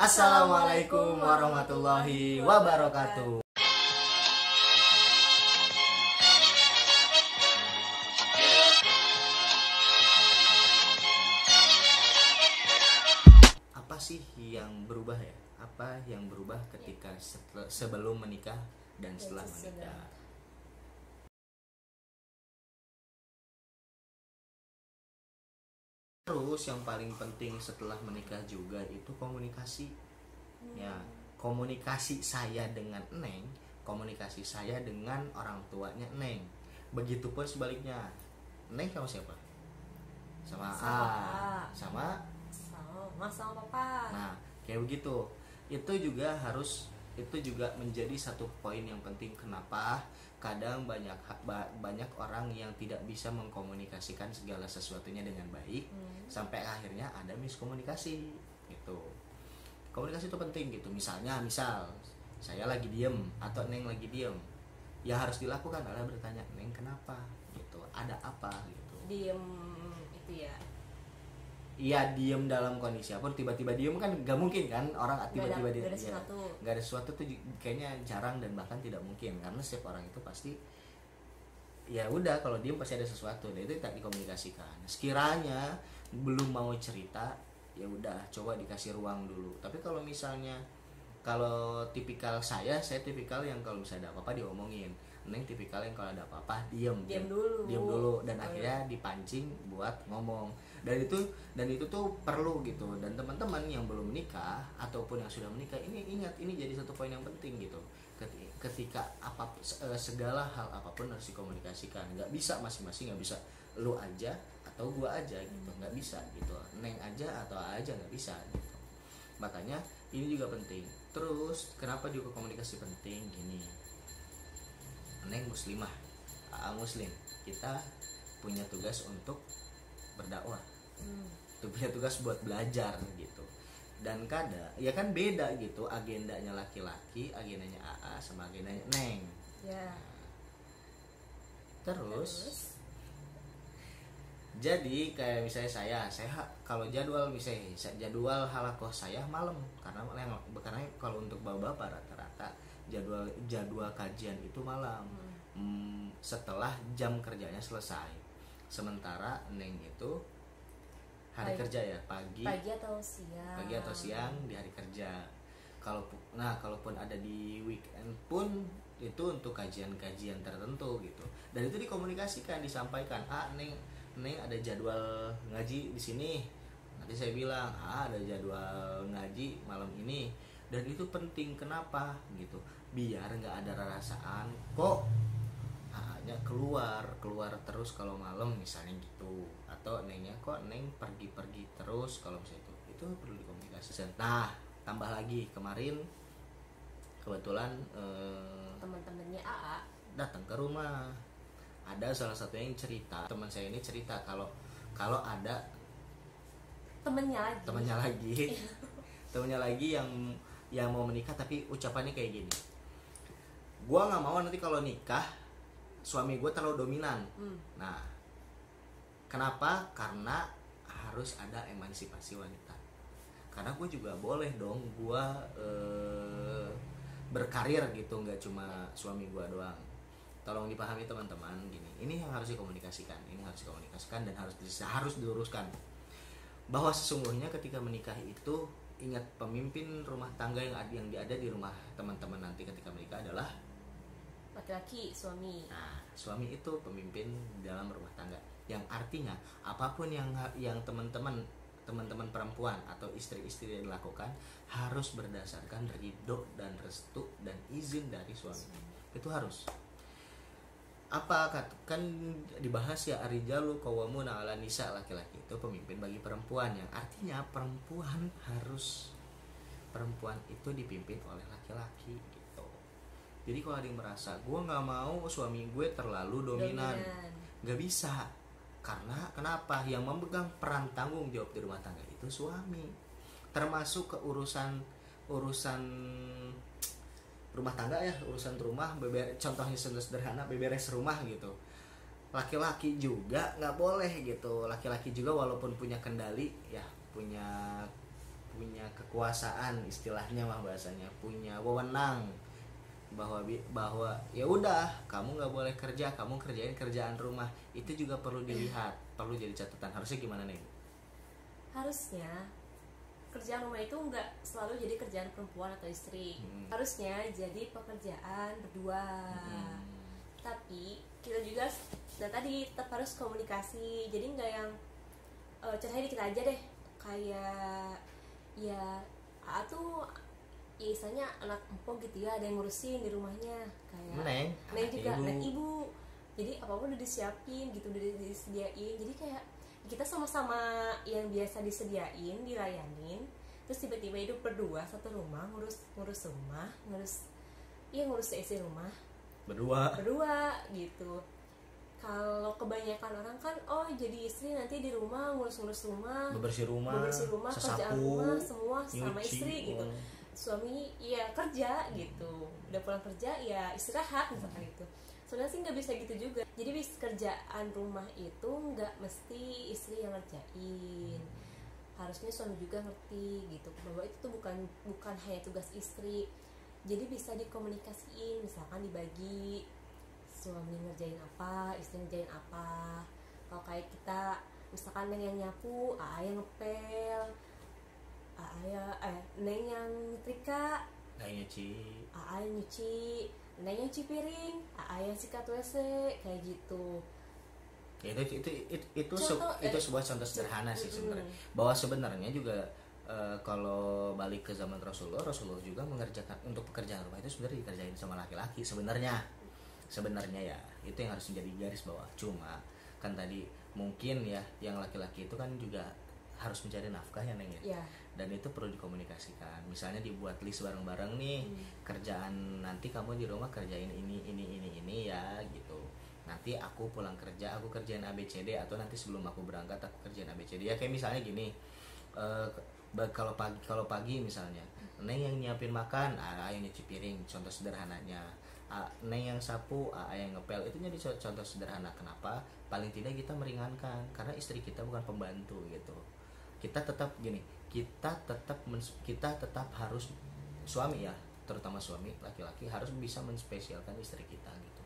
Assalamualaikum warahmatullahi wabarakatuh. Apa sih yang berubah ya? Apa yang berubah ketika sebelum menikah dan setelah menikah? Terus yang paling penting setelah menikah juga itu komunikasi. Ya, komunikasi saya dengan Neng, komunikasi saya dengan orang tuanya Neng. Begitupun sebaliknya. Neng sama siapa? Sama A. Sama Mas sama papa. Nah, kayak begitu. Itu juga menjadi satu poin yang penting. Kenapa? Kadang banyak orang yang tidak bisa mengkomunikasikan segala sesuatunya dengan baik, sampai akhirnya ada miskomunikasi gitu. Komunikasi itu penting gitu. Misal saya lagi diem atau Neng lagi diem, ya harus dilakukan adalah bertanya, Neng kenapa gitu, ada apa gitu. Diem itu ya. Iya, diem dalam kondisi apa, tiba-tiba diem kan gak mungkin kan, orang tiba-tiba diem. Gak ada sesuatu tuh kayaknya jarang dan bahkan tidak mungkin, karena setiap orang itu pasti ya udah, kalau diem pasti ada sesuatu, dan itu tak dikomunikasikan. Sekiranya belum mau cerita, ya udah coba dikasih ruang dulu. Tapi kalau misalnya tipikal saya tipikal yang kalau misalnya ada apa-apa diomongin. Neng tipikal yang kalau ada apa-apa diem dulu dan akhirnya dipancing buat ngomong. Dan itu tuh perlu gitu. Dan teman-teman yang belum menikah ataupun yang sudah menikah, ini ingat, ini jadi satu poin yang penting gitu. Ketika segala hal apapun harus dikomunikasikan. Nggak bisa masing-masing, nggak bisa lu aja atau gua aja gitu, nggak bisa gitu. Neng aja atau aja nggak bisa gitu. Makanya ini juga penting. Terus kenapa juga komunikasi penting? Gini, Neng muslimah, AA muslim, kita punya tugas untuk berdakwah, punya tugas buat belajar gitu. Dan ya kan beda gitu agendanya laki-laki, agendanya AA sama agendanya Neng. Ya. Terus jadi kayak misalnya saya kalau jadwal halakoh saya malam, karena kalau untuk bapak-bapak rata-rata jadwal kajian itu malam, setelah jam kerjanya selesai. Sementara Neng itu hari kerja ya, pagi atau siang di hari kerja. Kalaupun ada di weekend pun itu untuk kajian tertentu gitu. Dan itu dikomunikasikan, disampaikan, Neng ada jadwal ngaji di sini. Nanti saya bilang, ada jadwal ngaji malam ini. Dan itu penting. Kenapa gitu? Biar nggak ada rasaan kok hanya keluar terus kalau malam misalnya gitu, atau Nengnya kok Neng pergi terus kalau misalnya itu perlu dikomunikasikan. Nah, tambah lagi kemarin kebetulan teman-temannya AA datang ke rumah. Ada salah satu yang cerita, teman saya ini cerita kalau ada temannya lagi yang mau menikah, tapi ucapannya kayak gini, gua nggak mau nanti kalau nikah suami gue terlalu dominan. Nah, kenapa? Karena harus ada emansipasi wanita. Karena gue juga boleh dong gue berkarir gitu, nggak cuma suami gue doang. Tolong dipahami teman-teman, gini, ini yang harus dikomunikasikan dan harus diluruskan bahwa sesungguhnya ketika menikah itu, ingat, pemimpin rumah tangga yang ada di rumah teman-teman nanti ketika menikah adalah laki-laki, suami. Nah, suami itu pemimpin dalam rumah tangga. Yang artinya apapun yang teman-teman perempuan atau istri-istri yang dilakukan harus berdasarkan ridho dan restu dan izin dari suami. Itu harus. Apa kan dibahas ya, arijalu qawwamuna 'ala nisa, laki-laki itu pemimpin bagi perempuan, yang artinya perempuan itu dipimpin oleh laki-laki gitu. Jadi kalau ada yang merasa gue nggak mau suami gue terlalu dominan, nggak bisa. Karena kenapa? Yang memegang peran tanggung jawab di rumah tangga itu suami, termasuk ke urusan rumah tangga ya, urusan rumah, contohnya sederhana, beberes rumah gitu. Laki-laki juga nggak boleh gitu. Laki-laki juga walaupun punya kendali ya, punya punya kekuasaan, istilahnya mah bahasanya, punya wewenang bahwa ya udah kamu nggak boleh kerja, kamu kerjain kerjaan rumah, itu juga perlu dilihat, perlu jadi catatan. Harusnya gimana nih? Harusnya kerjaan rumah itu nggak selalu jadi kerjaan perempuan atau istri. Harusnya jadi pekerjaan berdua. Tapi kita juga dan tadi tetap harus komunikasi. Jadi nggak yang contohnya dikit aja deh, kayak ya A tuh ya istilahnya anak empok gitu ya, ada yang ngurusin di rumahnya, kayak Neng juga anak ibu, jadi apapun udah disiapin gitu, udah disediain. Jadi kayak kita sama-sama yang biasa disediain, dilayanin, terus tiba-tiba hidup berdua satu rumah, ngurus rumah, ngurus isi rumah berdua gitu. Kalau kebanyakan orang kan jadi istri nanti di rumah ngurus rumah, bebersih rumah, kerjaan rumah semua sama istri gitu. Suami ya kerja gitu, udah pulang kerja ya istirahat misalkan itu. Sebenarnya sih nggak bisa gitu juga. Jadi kerjaan rumah itu nggak mesti istri yang ngerjain, harusnya suami juga ngerti gitu bahwa itu tuh bukan hanya tugas istri. Jadi bisa dikomunikasiin, misalkan dibagi, suami ngerjain apa, istri ngerjain apa. Kalau kayak kita misalkan Neng yang nyapu, yang ngepel, Neng yang nyetrika, Neng nyuci, Neng yang cuci piring, yang sikat WC, kayak gitu. Ya, itu sebuah contoh sederhana sih sebenarnya. Bahwa sebenarnya juga kalau balik ke zaman Rasulullah juga mengerjakan untuk pekerjaan rumah itu sebenarnya dikerjain sama laki-laki sebenarnya ya. Itu yang harus menjadi garis bawah. Cuma kan tadi mungkin ya yang laki-laki itu kan juga harus mencari nafkah ya Neng ya. Dan itu perlu dikomunikasikan. Misalnya dibuat list bareng-bareng nih, kerjaan nanti kamu di rumah kerjain ini ya gitu. Nanti aku pulang kerja aku kerjain ABCD, atau nanti sebelum aku berangkat aku kerjain ABCD. Ya kayak misalnya gini, kalau pagi misalnya Neng yang nyiapin makan, yang nyuci piring, contoh sederhananya. Neng yang sapu, yang ngepel. Itu jadi contoh sederhana. Kenapa? Paling tidak kita meringankan, karena istri kita bukan pembantu gitu. Kita tetap harus, suami ya, terutama suami laki-laki harus bisa menspesialkan istri kita gitu.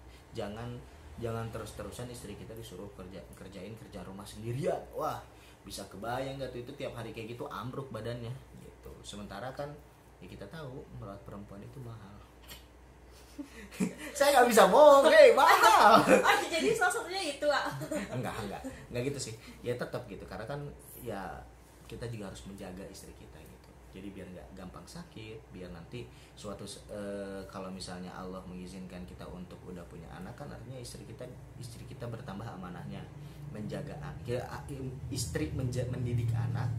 Jangan terus-terusan istri kita disuruh kerjain kerja rumah sendirian. Wah, bisa kebayang gak tuh, itu tiap hari kayak gitu ambruk badannya gitu. Sementara kan ya kita tahu merawat perempuan itu mahal. Saya nggak bisa bohong, mahal. Jadi salah satunya itu enggak gitu sih. Ya tetap gitu, karena kan ya kita juga harus menjaga istri kita gitu. Jadi biar nggak gampang sakit, biar nanti kalau misalnya Allah mengizinkan kita untuk udah punya anak, kan artinya istri kita bertambah amanahnya menjaga istri mendidik anak.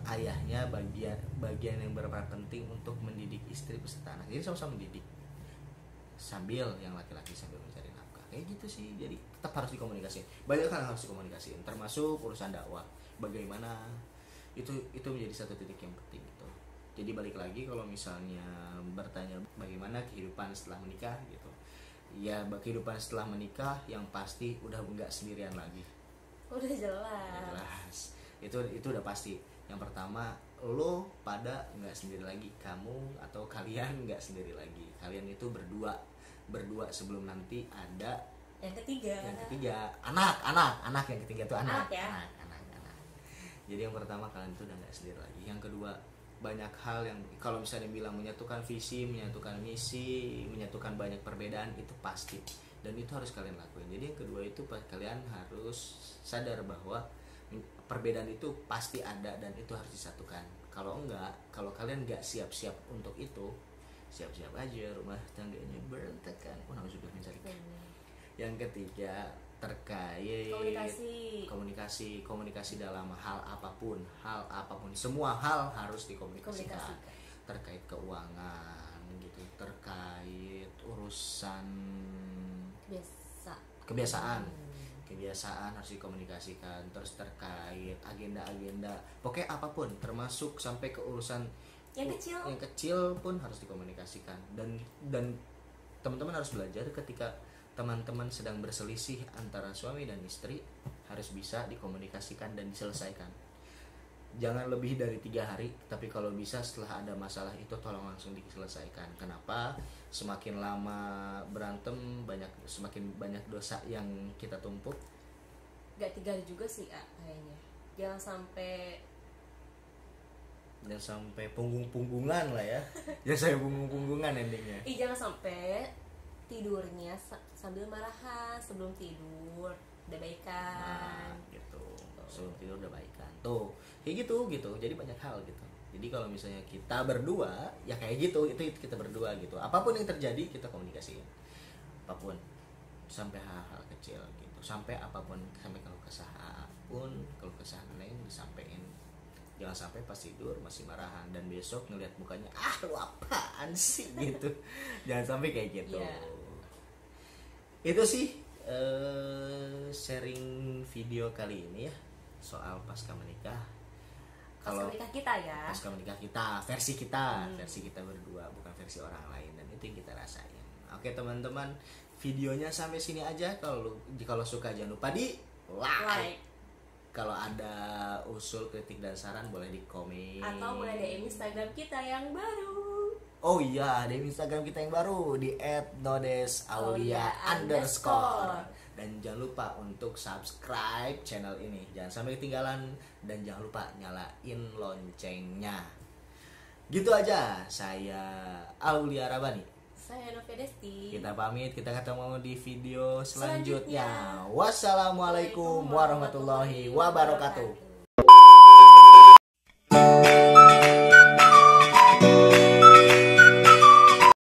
Ayahnya bagian yang berperan penting untuk mendidik istri beserta anak. Jadi sama-sama mendidik, sambil yang laki-laki sambil mencari nafkah, kayak gitu sih. Jadi tetap harus dikomunikasi, banyak hal harus dikomunikasiin, termasuk urusan dakwah. Bagaimana itu menjadi satu titik yang penting gitu. Jadi balik lagi, kalau misalnya bertanya bagaimana kehidupan setelah menikah gitu, ya kehidupan setelah menikah yang pasti udah enggak sendirian lagi. Udah jelas. Itu udah pasti. Yang pertama, lo pada nggak sendiri lagi, kamu atau kalian nggak sendiri lagi. Kalian itu berdua sebelum nanti ada yang ketiga anak. Yang ketiga tuh anak. Jadi yang pertama, kalian itu udah nggak sendiri lagi. Yang kedua, banyak hal yang kalau misalnya bilang menyatukan visi, menyatukan misi, menyatukan banyak perbedaan, itu pasti, dan itu harus kalian lakuin. Jadi yang kedua itu kalian harus sadar bahwa perbedaan itu pasti ada dan itu harus disatukan. Kalau kalian nggak siap-siap untuk itu, siap-siap aja rumah tangganya berantakan. Sudah mencari. Yang ketiga, terkait komunikasi dalam hal apapun, semua hal harus dikomunikasikan. Terkait keuangan gitu, terkait urusan kebiasaan harus dikomunikasikan. Terus terkait agenda, pokoknya apapun, termasuk sampai ke urusan yang kecil pun harus dikomunikasikan. Dan teman-teman harus belajar ketika teman-teman sedang berselisih antara suami dan istri, harus bisa dikomunikasikan dan diselesaikan. jangan lebih dari 3 hari, tapi kalau bisa setelah ada masalah itu tolong langsung diselesaikan. Kenapa? Semakin lama berantem semakin banyak dosa yang kita tumpuk. Gak 3 hari juga sih kayaknya. Jangan sampai punggung-punggungan lah ya. Jangan sampai punggung-punggungan endingnya. Jangan sampai tidurnya sambil marahan sebelum tidur. Udah baikan. Nah, gitu. Sebelum tidur udah baikan. Tuh, kayak gitu. Jadi banyak hal gitu. Jadi kalau misalnya kita berdua, ya kayak gitu, itu kita berdua gitu. Apapun yang terjadi kita komunikasiin. Apapun, sampai hal-hal kecil gitu. Sampai apapun, sampai kalau kesah pun, kalau kesah neng disampaikan. Jangan sampai pas tidur masih marahan dan besok ngelihat mukanya, lu apaan sih gitu. Jangan sampai kayak gitu. Yeah. Itu sih sharing video kali ini ya soal pasca menikah. Pasca menikah kita ya. Pasca menikah kita, versi kita berdua, bukan versi orang lain, dan itu yang kita rasain. Oke teman-teman, videonya sampai sini aja. Kalau suka jangan lupa di like. Kalau ada usul, kritik dan saran boleh di komen. Atau boleh DM Instagram kita yang baru. Oh iya, DM Instagram kita yang baru di @nodesaulia_. Dan jangan lupa untuk subscribe channel ini. Jangan sampai ketinggalan dan jangan lupa nyalain loncengnya. Gitu aja. Saya Aulia Rabani. Saya Novia Desti. Kita pamit, kita ketemu di video selanjutnya. Wassalamualaikum warahmatullahi wabarakatuh.